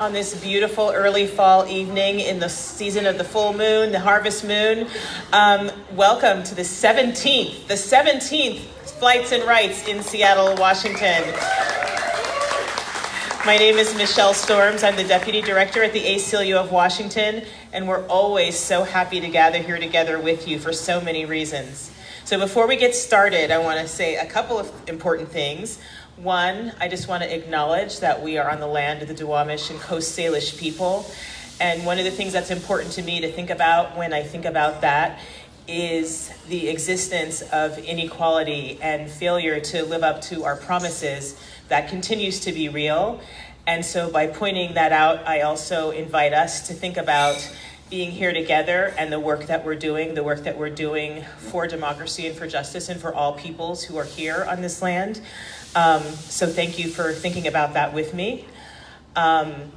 on this beautiful early fall evening in the season of the full moon, the harvest moon. Welcome to the 17th Flights and Rights in Seattle, Washington. My name is Michelle Storms. I'm the Deputy Director at the ACLU of Washington, and we're always so happy to gather here together with you for so many reasons. So before we get started, I want to say a couple of important things. One, I just want to acknowledge that we are on the land of the Duwamish and Coast Salish people. And one of the things that's important to me to think about when I think about that is the existence of inequality and failure to live up to our promises that continues to be real. And so by pointing that out, I also invite us to think about being here together and the work that we're doing for democracy and for justice and for all peoples who are here on this land. So thank you for thinking about that with me. It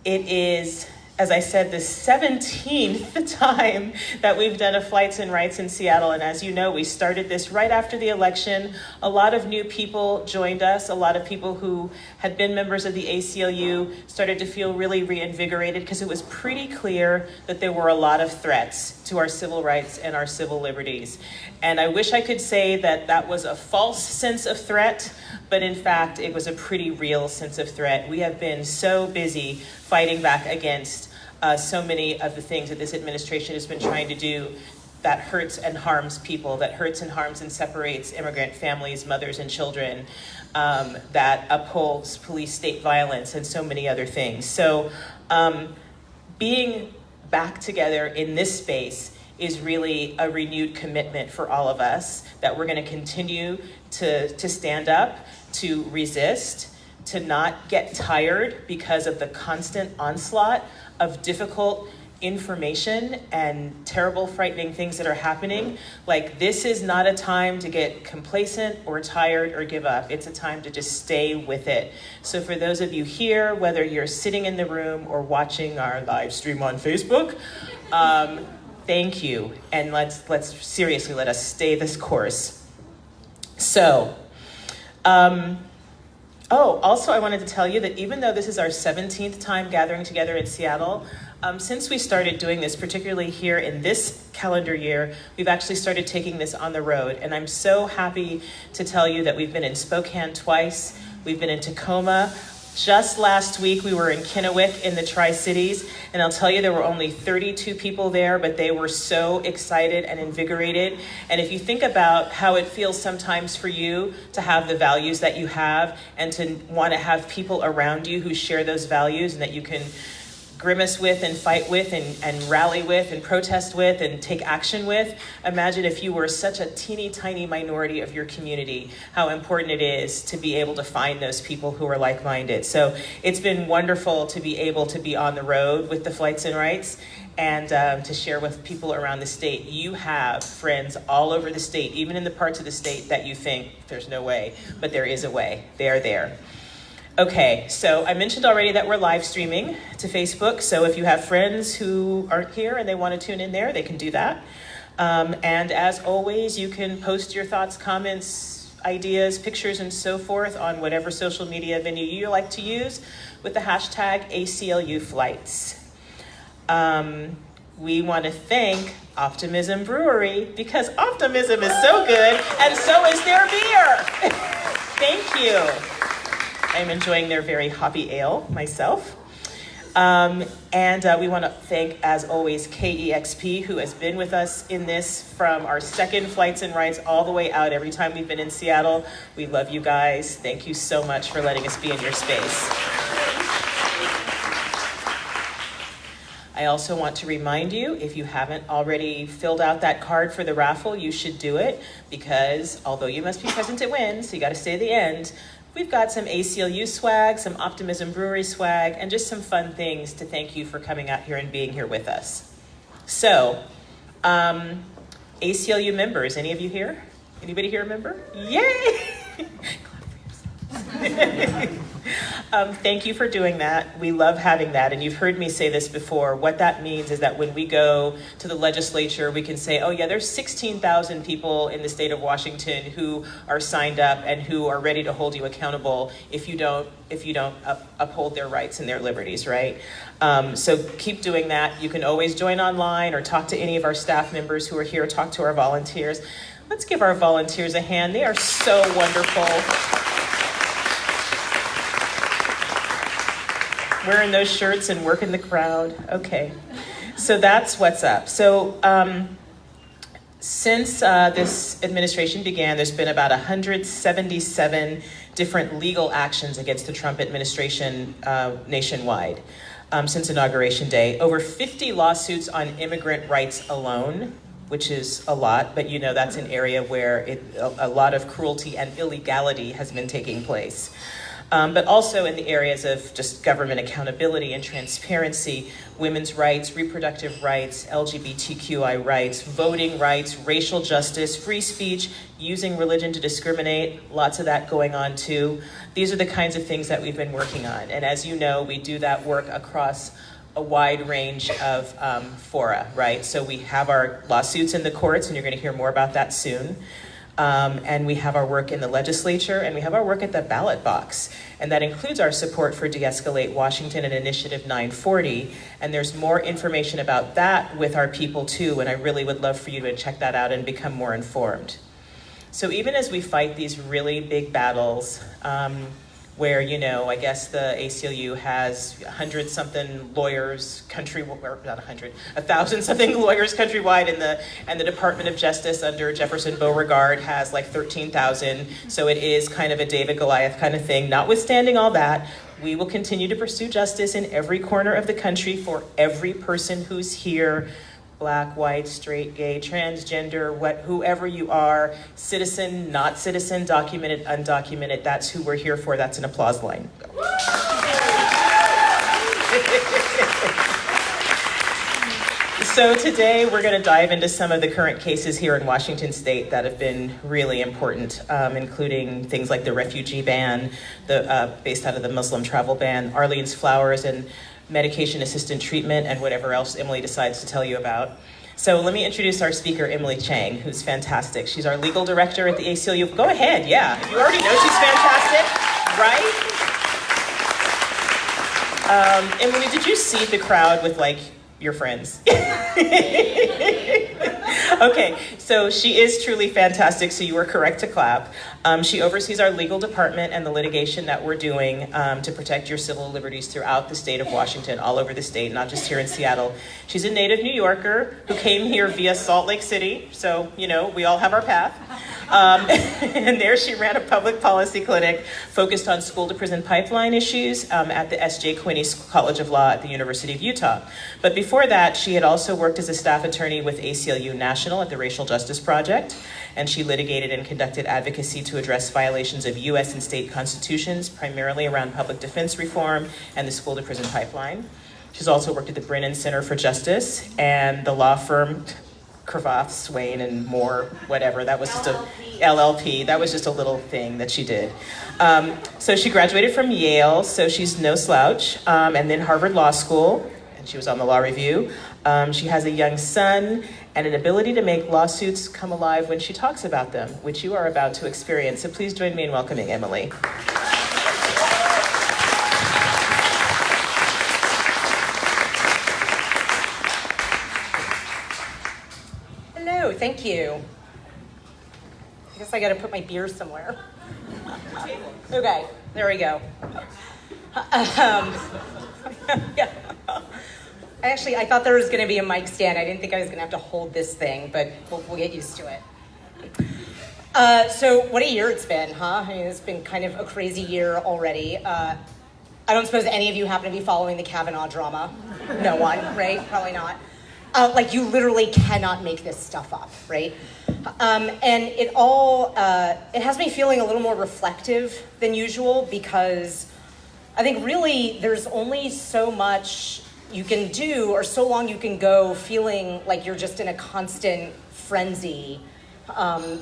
is, as I said, the 17th time that we've done a Flights and Rights in Seattle. And as you know, we started this right after the election. A lot of new people joined us. A lot of people who had been members of the ACLU started to feel really reinvigorated because it was pretty clear that there were a lot of threats to our civil rights and our civil liberties. And I wish I could say that that was a false sense of threat, but in fact, it was a pretty real sense of threat. We have been so busy fighting back against so many of the things that this administration has been trying to do that hurts and harms people, that hurts and harms and separates immigrant families, mothers and children, that upholds police state violence and so many other things. So being back together in this space is really a renewed commitment for all of us that we're going to continue to stand up, to resist, to not get tired because of the constant onslaught of difficult information and terrible, frightening things that are happening. Like, this is not a time to get complacent or tired or give up. It's a time to just stay with it. So for those of you here, whether you're sitting in the room or watching our live stream on Facebook, thank you. And let's seriously, let us stay this course. So, also I wanted to tell you that even though this is our 17th time gathering together in Seattle, since we started doing this, particularly here in this calendar year, we've actually started taking this on the road. And I'm so happy to tell you that we've been in Spokane twice. We've been in Tacoma. Just last week, we were in Kennewick in the Tri-Cities, and I'll tell you there were only 32 people there, but they were so excited and invigorated. And if you think about how it feels sometimes for you to have the values that you have and to want to have people around you who share those values and that you can grimace with and fight with and rally with and protest with and take action with. Imagine if you were such a teeny tiny minority of your community, how important it is to be able to find those people who are like-minded. So it's been wonderful to be able to be on the road with the Flights and Rights and to share with people around the state. You have friends all over the state, even in the parts of the state that you think there's no way, but there is a way. They are there. Okay, so I mentioned already that we're live streaming to Facebook, so if you have friends who aren't here and they want to tune in there, they can do that. And as always, you can post your thoughts, comments, ideas, pictures, and so forth on whatever social media venue you like to use with the hashtag ACLUFlights. We want to thank Optimism Brewery because optimism is so good and so is their beer. Thank you. I'm enjoying their very hoppy ale myself. And we want to thank, as always, KEXP, who has been with us in this from our second Flights and Rights all the way out every time we've been in Seattle. We love you guys. Thank you so much for letting us be in your space. I also want to remind you, if you haven't already filled out that card for the raffle, you should do it because although you must be present to win, so you got to stay to the end, we've got some ACLU swag, some Optimism Brewery swag, and just some fun things to thank you for coming out here and being here with us. So, ACLU members, any of you here? Anybody here a member? Yay! Thank you for doing that. We love having that. And you've heard me say this before. What that means is that when we go to the legislature, we can say, oh yeah, there's 16,000 people in the state of Washington who are signed up and who are ready to hold you accountable if you don't uphold their rights and their liberties, right? So keep doing that. You can always join online or talk to any of our staff members who are here, talk to our volunteers. Let's give our volunteers a hand. They are so wonderful. Wearing those shirts and working the crowd. Okay, so that's what's up. So since this administration began, there's been about 177 different legal actions against the Trump administration nationwide since Inauguration Day. Over 50 lawsuits on immigrant rights alone, which is a lot, but you know that's an area where a lot of cruelty and illegality has been taking place. But also in the areas of just government accountability and transparency, women's rights, reproductive rights, LGBTQI rights, voting rights, racial justice, free speech, using religion to discriminate, lots of that going on too. These are the kinds of things that we've been working on. And as you know, we do that work across a wide range of fora, right? So we have our lawsuits in the courts, and you're going to hear more about that soon. And we have our work in the legislature, and we have our work at the ballot box. And that includes our support for De-Escalate Washington and Initiative 940. And there's more information about that with our people too, and I really would love for you to check that out and become more informed. So even as we fight these really big battles, where, you know, I guess the ACLU has 100-something lawyers or not 100, 1,000-something lawyers countrywide, and the Department of Justice under Jefferson Beauregard has like 13,000. So it is kind of a David Goliath kind of thing. Notwithstanding all that, we will continue to pursue justice in every corner of the country for every person who's here. Black, white, straight, gay, transgender, whoever you are, citizen, not citizen, documented, undocumented, that's who we're here for. That's an applause line. So today we're going to dive into some of the current cases here in Washington State that have been really important, including things like the refugee ban, based out of the Muslim travel ban, Arlene's Flowers, and medication-assisted treatment, and whatever else Emily decides to tell you about. So let me introduce our speaker, Emily Chiang, who's fantastic. She's our legal director at the ACLU. Go ahead, yeah. You already know she's fantastic, right? Emily, did you seed the crowd with, like, your friends? Okay, so she is truly fantastic, so you were correct to clap. She oversees our legal department and the litigation that we're doing to protect your civil liberties throughout the state of Washington, all over the state, not just here in Seattle. She's a native New Yorker who came here via Salt Lake City, so, you know, we all have our path. And there she ran a public policy clinic focused on school-to-prison pipeline issues at the S.J. Quinney College of Law at the University of Utah. But before that, she had also worked as a staff attorney with ACLU National at the Racial Justice Project, and she litigated and conducted advocacy to address violations of U.S. and state constitutions, primarily around public defense reform and the school-to-prison pipeline. She's also worked at the Brennan Center for Justice and the law firm Cravath, Swain, and Moore, whatever. That was just LLP. That was just a little thing that she did. So she graduated from Yale, so she's no slouch, and then Harvard Law School, and she was on the Law Review. She has a young son and an ability to make lawsuits come alive when she talks about them, which you are about to experience. So please join me in welcoming Emily. Hello, thank you. I guess I gotta put my beer somewhere. Okay, there we go. Yeah. I thought there was gonna be a mic stand. I didn't think I was gonna have to hold this thing, but we'll get used to it. So what a year it's been, huh? I mean, it's been kind of a crazy year already. I don't suppose any of you happen to be following the Kavanaugh drama. No one, right? Probably not. Like, you literally cannot make this stuff up, right? And it has me feeling a little more reflective than usual, because I think really there's only so much you can do, or so long you can go feeling like you're just in a constant frenzy.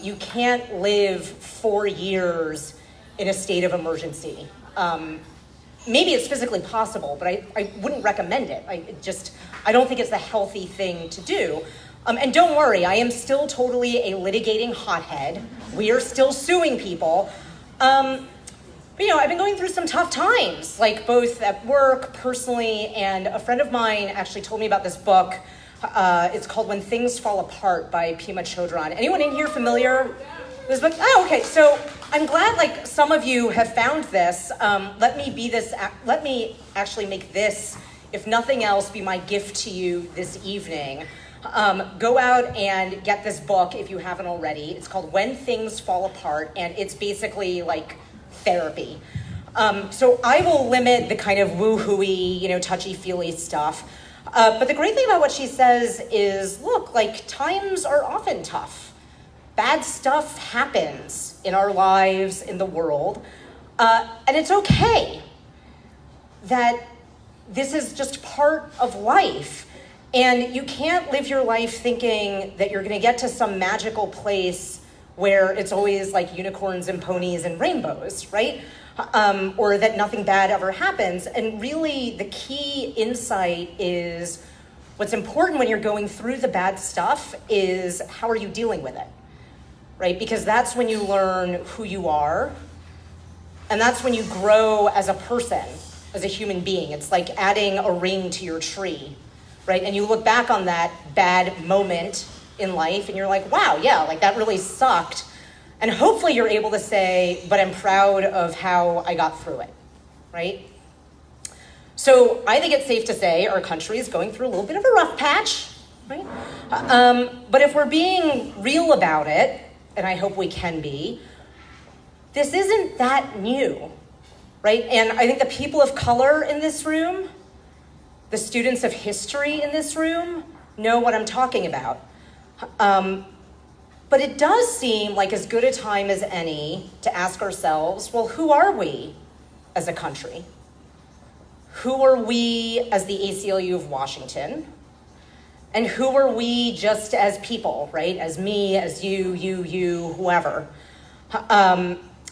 You can't live 4 years in a state of emergency. maybe it's physically possible, but I wouldn't recommend it. I don't think it's the healthy thing to do. And don't worry, I am still totally a litigating hothead. We are still suing people. But I've been going through some tough times, like both at work, personally, and a friend of mine actually told me about this book. It's called When Things Fall Apart by Pema Chodron. Anyone in here familiar with this book? Oh, okay, so I'm glad some of you have found this. Let me actually make this, if nothing else, be my gift to you this evening. Go out and get this book if you haven't already. It's called When Things Fall Apart, and it's basically like therapy. So I will limit the kind of woo-hooey, touchy-feely stuff. But the great thing about what she says is, look, times are often tough. Bad stuff happens in our lives, in the world, and it's okay that this is just part of life. And you can't live your life thinking that you're going to get to some magical place where it's always like unicorns and ponies and rainbows, right? Or that nothing bad ever happens. And really, the key insight is what's important when you're going through the bad stuff is how are you dealing with it, right? Because that's when you learn who you are, and that's when you grow as a person, as a human being. It's like adding a ring to your tree. Right? And you look back on that bad moment in life and you're like, wow, yeah, that really sucked. And hopefully you're able to say, but I'm proud of how I got through it, right? So I think it's safe to say our country is going through a little bit of a rough patch, right? But if we're being real about it, and I hope we can be, this isn't that new, right? And I think the people of color in this room, the students of history in this room know what I'm talking about. But it does seem like as good a time as any to ask ourselves, well, who are we as a country? Who are we as the ACLU of Washington? And who are we just as people, right? As me, as you, whoever.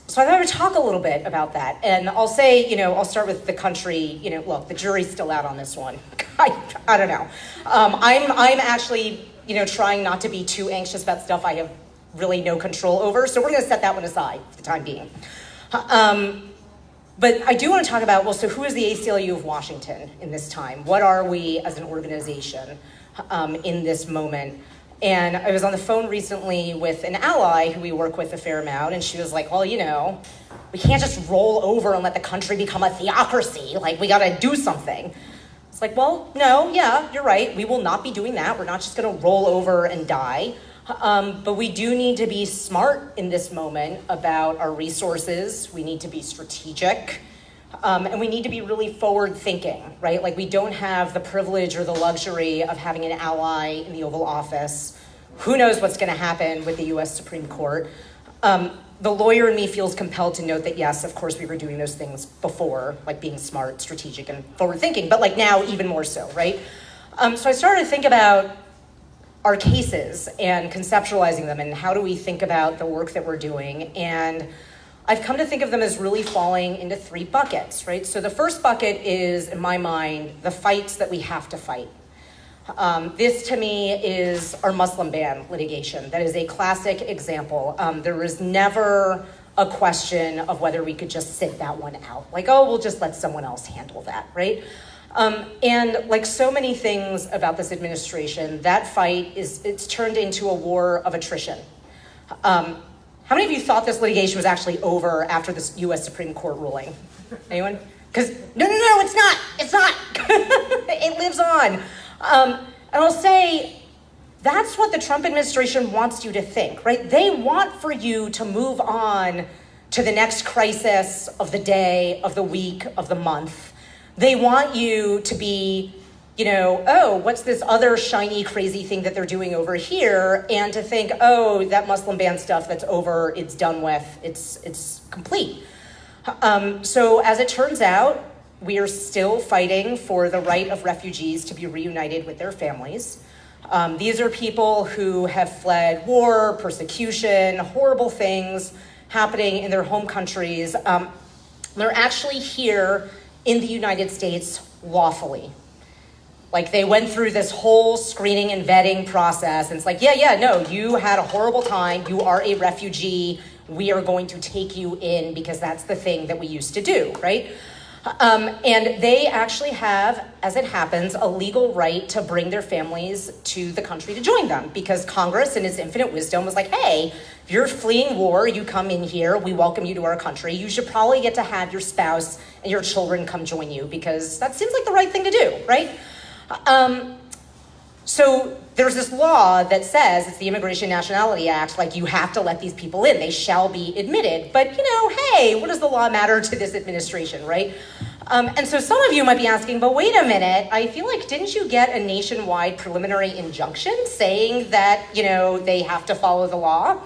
So I thought I would talk a little bit about that. And I'll say, I'll start with the country. Look, the jury's still out on this one. I don't know. I'm actually, trying not to be too anxious about stuff I have really no control over. So we're going to set that one aside for the time being. But I do want to talk about, so who is the ACLU of Washington in this time? What are we as an organization in this moment? And I was on the phone recently with an ally who we work with a fair amount, and she was like, well, we can't just roll over and let the country become a theocracy. We got to do something. It's like, well, no, yeah, you're right. We will not be doing that. We're not just going to roll over and die. But we do need to be smart in this moment about our resources. We need to be strategic. And we need to be really forward-thinking, right? We don't have the privilege or the luxury of having an ally in the Oval Office. Who knows what's going to happen with the U.S. Supreme Court? The lawyer in me feels compelled to note that, yes, of course, we were doing those things before, being smart, strategic, and forward-thinking, but now even more so, right? So I started to think about our cases and conceptualizing them and how do we think about the work that we're doing. And I've come to think of them as really falling into three buckets, right? So the first bucket is, in my mind, the fights that we have to fight. This, to me, is our Muslim ban litigation. That is a classic example. There was never a question of whether we could just sit that one out. We'll just let someone else handle that, right? And like so many things about this administration, that fight it's turned into a war of attrition. How many of you thought this litigation was actually over after this U.S. Supreme Court ruling? Anyone? Because no, it's not. It's not. It lives on. And I'll say that's what the Trump administration wants you to think, right? They want for you to move on to the next crisis of the day, of the week, of the month. They want you to be, oh, what's this other shiny, crazy thing that they're doing over here? And to think, oh, that Muslim ban stuff, that's over, it's done with, it's complete. So as it turns out, we are still fighting for the right of refugees to be reunited with their families. These are people who have fled war, persecution, horrible things happening in their home countries. They're actually here in the United States lawfully. Like, they went through this whole screening and vetting process, and it's like, yeah, no, you had a horrible time, you are a refugee, we are going to take you in because that's the thing that we used to do, right? And they actually have, as it happens, a legal right to bring their families to the country to join them, because Congress, in its infinite wisdom, was like, hey, if you're fleeing war, you come in here, we welcome you to our country, you should probably get to have your spouse and your children come join you, because that seems like the right thing to do, right? So there's this law that says, it's the Immigration Nationality Act, like, you have to let these people in, they shall be admitted. But, hey, what does the law matter to this administration, right? And so some of you might be asking, but wait a minute, I feel like, didn't you get a nationwide preliminary injunction saying that, they have to follow the law?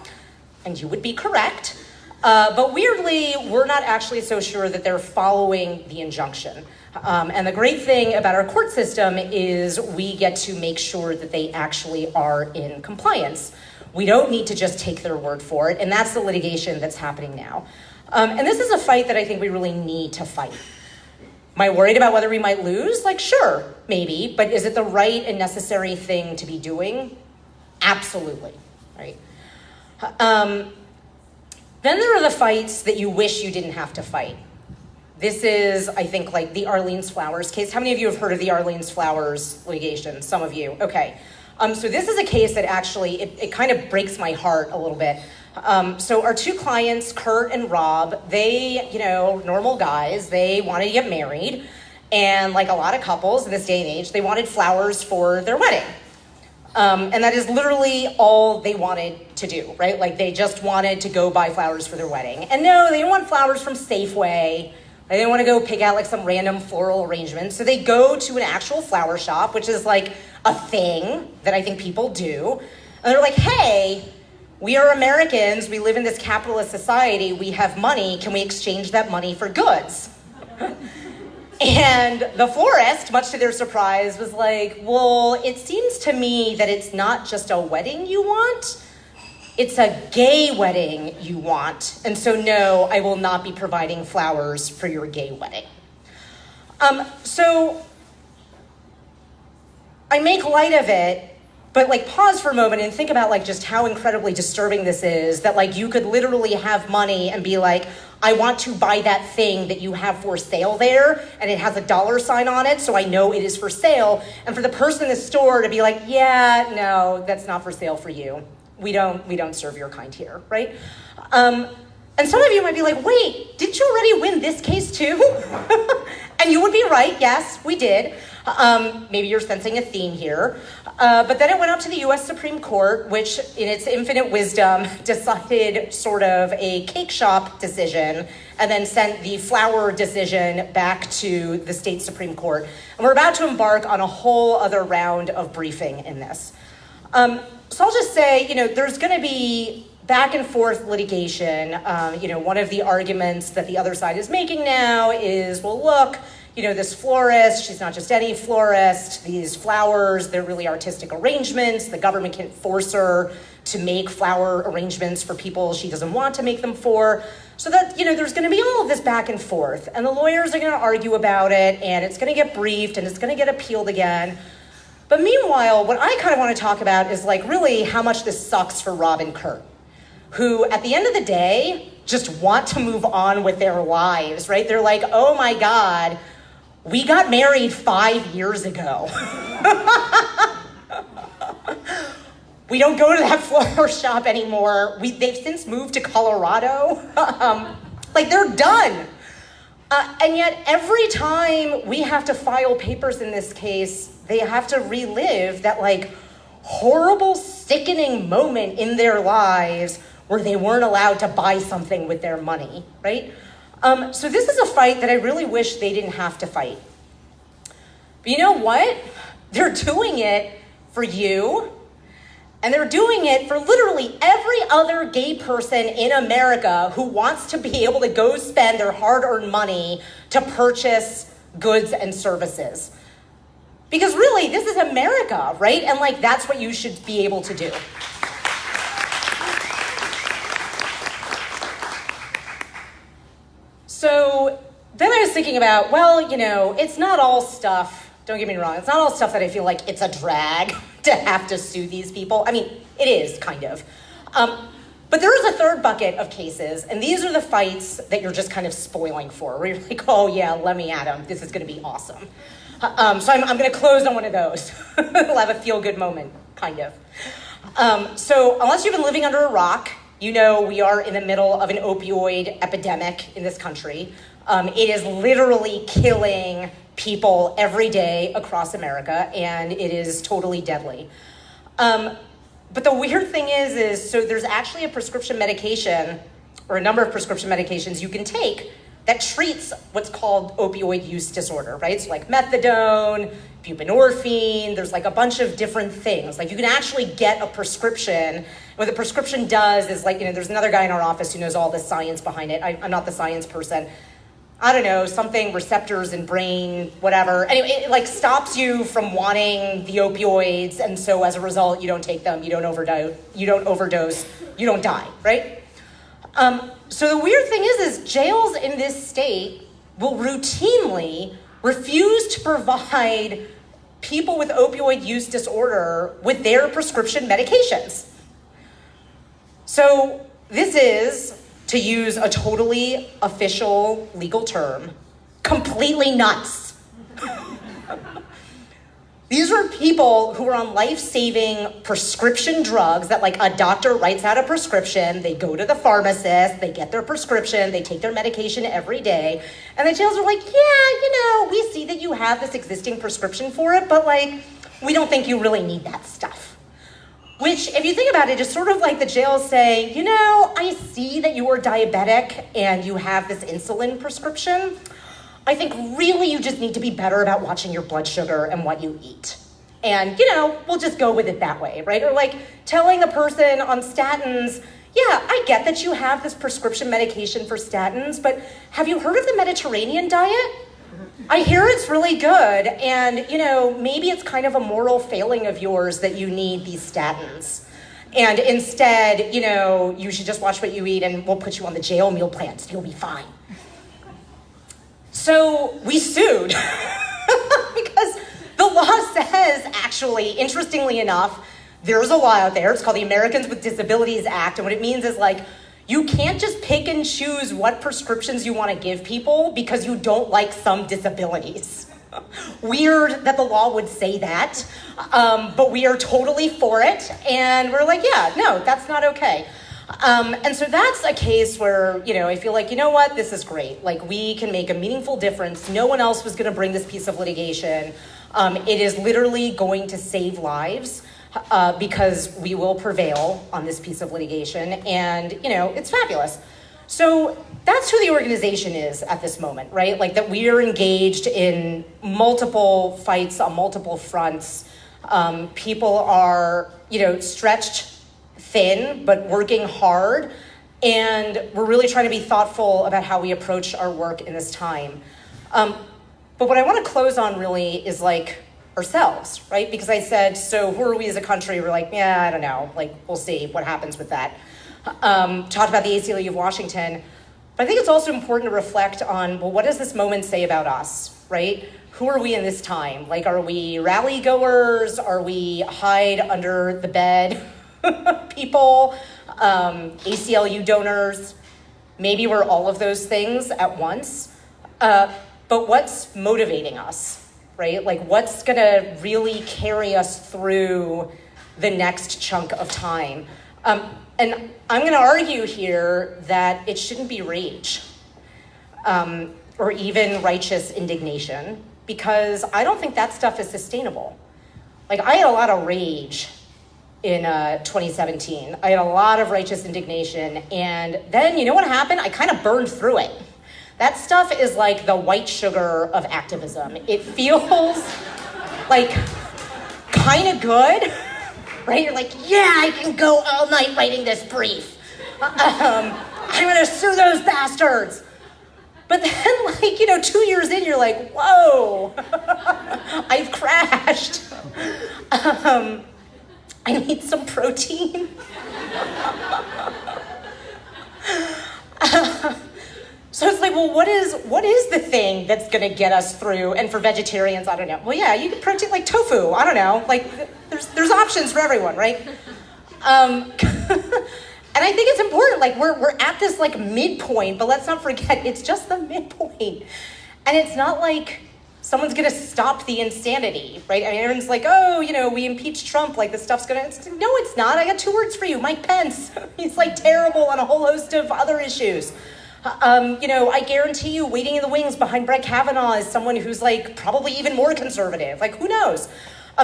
And you would be correct. But weirdly, we're not actually so sure that they're following the injunction. And the great thing about our court system is we get to make sure that they actually are in compliance. We don't need to just take their word for it, and that's the litigation that's happening now. And this is a fight that I think we really need to fight. Am I worried about whether we might lose? Like, sure, maybe, but is it the right and necessary thing to be doing? Absolutely, right? Then there are the fights that you wish you didn't have to fight. This is, I think, like the Arlene's Flowers case. How many of you have heard of the Arlene's Flowers litigation? Some of you, okay. So this is a case that actually, it kind of breaks my heart a little bit. So our two clients, Kurt and Rob, they, normal guys, they wanted to get married. And like a lot of couples in this day and age, they wanted flowers for their wedding. And that is literally all they wanted to do, right? Like, they just wanted to go buy flowers for their wedding. And no, they didn't want flowers from Safeway. They didn't want to go pick out like some random floral arrangement. So they go to an actual flower shop, which is like a thing that I think people do. And they're like, hey, we are Americans. We live in this capitalist society. We have money. Can we exchange that money for goods? And the florist, much to their surprise, was like, well, it seems to me that it's not just a wedding you want. It's a gay wedding you want. And so no, I will not be providing flowers for your gay wedding. So I make light of it, but like pause for a moment and think about like just how incredibly disturbing this is, that like you could literally have money and be like, I want to buy that thing that you have for sale there, and it has a $sign on it, so I know it is for sale. And for the person in the store to be like, yeah, no, that's not for sale for you. We don't serve your kind here, right? And some of you might be like, wait, didn't you already win this case too? And you would be right, yes, we did. Maybe you're sensing a theme here. But then it went up to the US Supreme Court, which in its infinite wisdom decided sort of a cake shop decision and then sent the flower decision back to the state Supreme Court. And we're about to embark on a whole other round of briefing in this. So I'll just say, there's going to be back and forth litigation. One of the arguments that the other side is making now is, well, look, this florist, she's not just any florist. These flowers, they're really artistic arrangements. The government can't force her to make flower arrangements for people she doesn't want to make them for. So that, there's going to be all of this back and forth. And the lawyers are going to argue about it, and it's going to get briefed, and it's going to get appealed again. But meanwhile, what I kind of want to talk about is like really how much this sucks for Rob and Kurt, who at the end of the day just want to move on with their lives, right? They're like, oh my God, we got married 5 years ago. We don't go to that flower shop anymore. They've since moved to Colorado. Like, they're done. And yet every time we have to file papers in this case, they have to relive that like horrible, sickening moment in their lives where they weren't allowed to buy something with their money, right? So this is a fight that I really wish they didn't have to fight. But you know what? They're doing it for you, and they're doing it for literally every other gay person in America who wants to be able to go spend their hard-earned money to purchase goods and services. Because really, this is America, right? And like, that's what you should be able to do. So then I was thinking about, well, it's not all stuff, don't get me wrong, it's not all stuff that I feel like it's a drag to have to sue these people. I mean, it is, kind of. But there is a third bucket of cases, and these are the fights that you're just kind of spoiling for, where you're like, oh yeah, let me at them, this is gonna be awesome. So I'm gonna close on one of those. We'll have a feel-good moment, kind of. So unless you've been living under a rock, we are in the middle of an opioid epidemic in this country. It is literally killing people every day across America, and it is totally deadly. But the weird thing is so there's actually a prescription medication, or a number of prescription medications you can take that treats what's called opioid use disorder, right? So like methadone, buprenorphine, there's like a bunch of different things. Like you can actually get a prescription. What the prescription does is like, there's another guy in our office who knows all the science behind it. I'm not the science person. I don't know, something, receptors in brain, whatever. Anyway, it like stops you from wanting the opioids, and so as a result, you don't take them, you don't overdose, you don't die, right? So the weird thing is jails in this state will routinely refuse to provide people with opioid use disorder with their prescription medications. So this is, to use a totally official legal term, completely nuts. These are people who are on life-saving prescription drugs that like a doctor writes out a prescription, they go to the pharmacist, they get their prescription, they take their medication every day, and the jails are like, yeah, we see that you have this existing prescription for it, but like, we don't think you really need that stuff. Which, if you think about it, is sort of like the jail saying, I see that you are diabetic and you have this insulin prescription. I think really you just need to be better about watching your blood sugar and what you eat. And, we'll just go with it that way, right? Or like telling a person on statins, yeah, I get that you have this prescription medication for statins, but have you heard of the Mediterranean diet? I hear it's really good, and maybe it's kind of a moral failing of yours that you need these statins. And instead, you should just watch what you eat and we'll put you on the jail meal plans. You'll be fine. So we sued because the law says, actually, interestingly enough, there's a law out there. It's called the Americans with Disabilities Act. And what it means is like, you can't just pick and choose what prescriptions you want to give people because you don't like some disabilities. Weird that the law would say that, but we are totally for it. And we're like, yeah, no, that's not okay. And so that's a case where, I feel like, what, this is great. Like, we can make a meaningful difference. No one else was going to bring this piece of litigation. It is literally going to save lives. Because we will prevail on this piece of litigation, and it's fabulous. So that's who the organization is at this moment, right? Like that we are engaged in multiple fights on multiple fronts. People are, stretched thin, but working hard, and we're really trying to be thoughtful about how we approach our work in this time. But what I want to close on really is like ourselves, right? Because I said, so who are we as a country? We're like, yeah, I don't know. Like, we'll see what happens with that. Talked about the ACLU of Washington. But I think it's also important to reflect on, well, what does this moment say about us, right? Who are we in this time? Like, are we rally goers? Are we hide under the bed people? ACLU donors? Maybe we're all of those things at once. But what's motivating us? Right? Like, what's gonna really carry us through the next chunk of time? And I'm gonna argue here that it shouldn't be rage or even righteous indignation, because I don't think that stuff is sustainable. Like, I had a lot of rage in 2017. I had a lot of righteous indignation, and then you know what happened? I kind of burned through it. That stuff is like the white sugar of activism. It feels like kind of good, right? You're like, yeah, I can go all night writing this brief. I'm gonna sue those bastards. But then, like, 2 years in, you're like, whoa, I've crashed. I need some protein. So it's like, well, what is the thing that's going to get us through? And for vegetarians, I don't know. Well, yeah, you can protein like tofu. I don't know. Like there's options for everyone, right? And I think it's important. Like we're at this like midpoint, but let's not forget it's just the midpoint, and it's not like someone's going to stop the insanity, right? I mean, everyone's like, oh, we impeached Trump. Like this stuff's going to. No, it's not. I got 2 words for you, Mike Pence. He's like terrible on a whole host of other issues. I guarantee you waiting in the wings behind Brett Kavanaugh is someone who's like probably even more conservative. Like, who knows?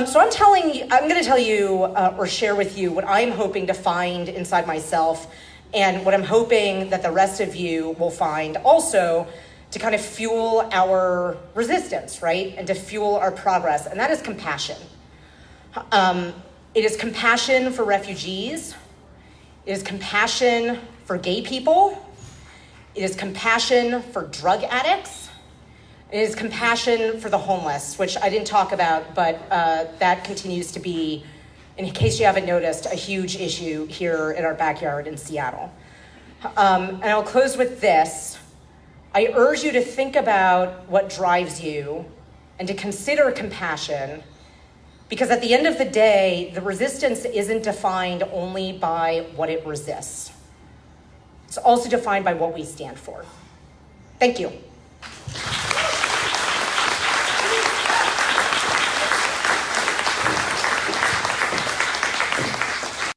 So I'm going to tell you or share with you what I'm hoping to find inside myself and what I'm hoping that the rest of you will find also to kind of fuel our resistance, right? And to fuel our progress. And that is compassion. It is compassion for refugees. It is compassion for gay people. It is compassion for drug addicts. It is compassion for the homeless, which I didn't talk about, but that continues to be, in case you haven't noticed, a huge issue here in our backyard in Seattle. And I'll close with this. I urge you to think about what drives you and to consider compassion, because at the end of the day, the resistance isn't defined only by what it resists. It's also defined by what we stand for. Thank you.